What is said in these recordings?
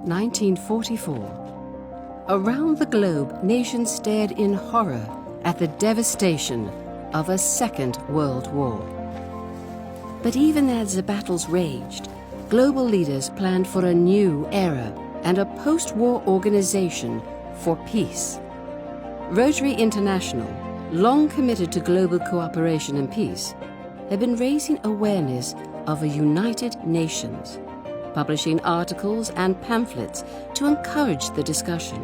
1944. Around the globe, nations stared in horror at the devastation of a Second World War. But even as the battles raged, global leaders planned for a new era and a post-war organization for peace. Rotary International, long committed to global cooperation and peace, had been raising awareness of a United Nations, publishing articles and pamphlets to encourage the discussion.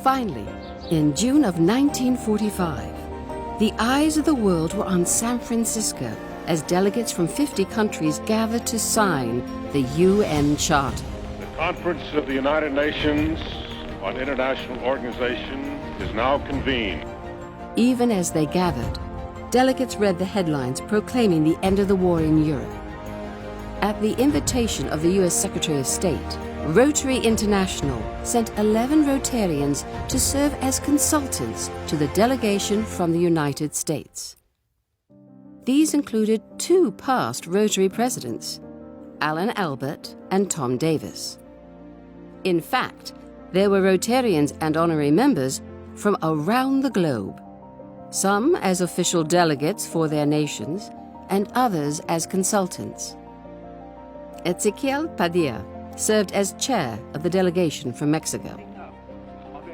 Finally, in June of 1945, the eyes of the world were on San Francisco as delegates from 50 countries gathered to sign the UN Charter. The Conference of the United Nations on International Organization is now convened. Even as they gathered, delegates read the headlines proclaiming the end of the war in Europe. At the invitation of the U.S. Secretary of State, Rotary International sent 11 Rotarians to serve as consultants to the delegation from the United States. These included two past Rotary presidents, Alan Albert and Tom Davis. In fact, there were Rotarians and honorary members from around the globe, some as official delegates for their nations and others as consultants. Ezequiel Padilla served as chair of the delegation from Mexico.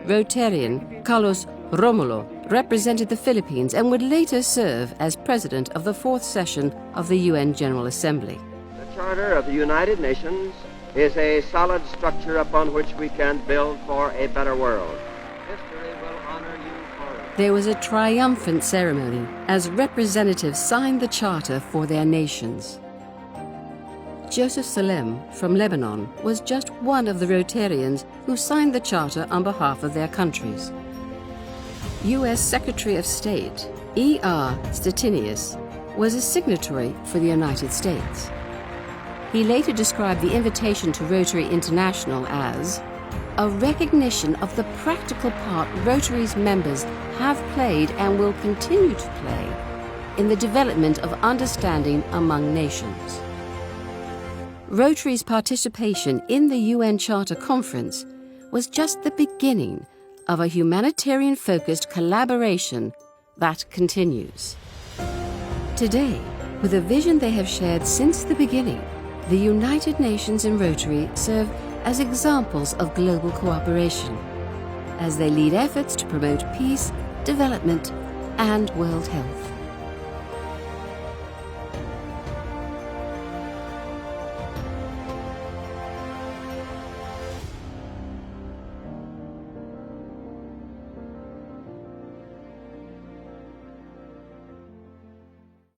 Rotarian Carlos Romulo represented the Philippines and would later serve as president of the fourth session of the UN General Assembly. The Charter of the United Nations is a solid structure upon which we can build for a better world. History will honor you forever. There was a triumphant ceremony as representatives signed the charter for their nations. Joseph Salem from Lebanon was just one of the Rotarians who signed the charter on behalf of their countries. U.S. Secretary of State E.R. Stettinius was a signatory for the United States. He later described the invitation to Rotary International as a recognition of the practical part Rotary's members have played and will continue to play in the development of understanding among nations. Rotary's participation in the UN Charter Conference was just the beginning of a humanitarian-focused collaboration that continues. Today, with a vision they have shared since the beginning, the United Nations and Rotary serve as examples of global cooperation as they lead efforts to promote peace, development, and world health.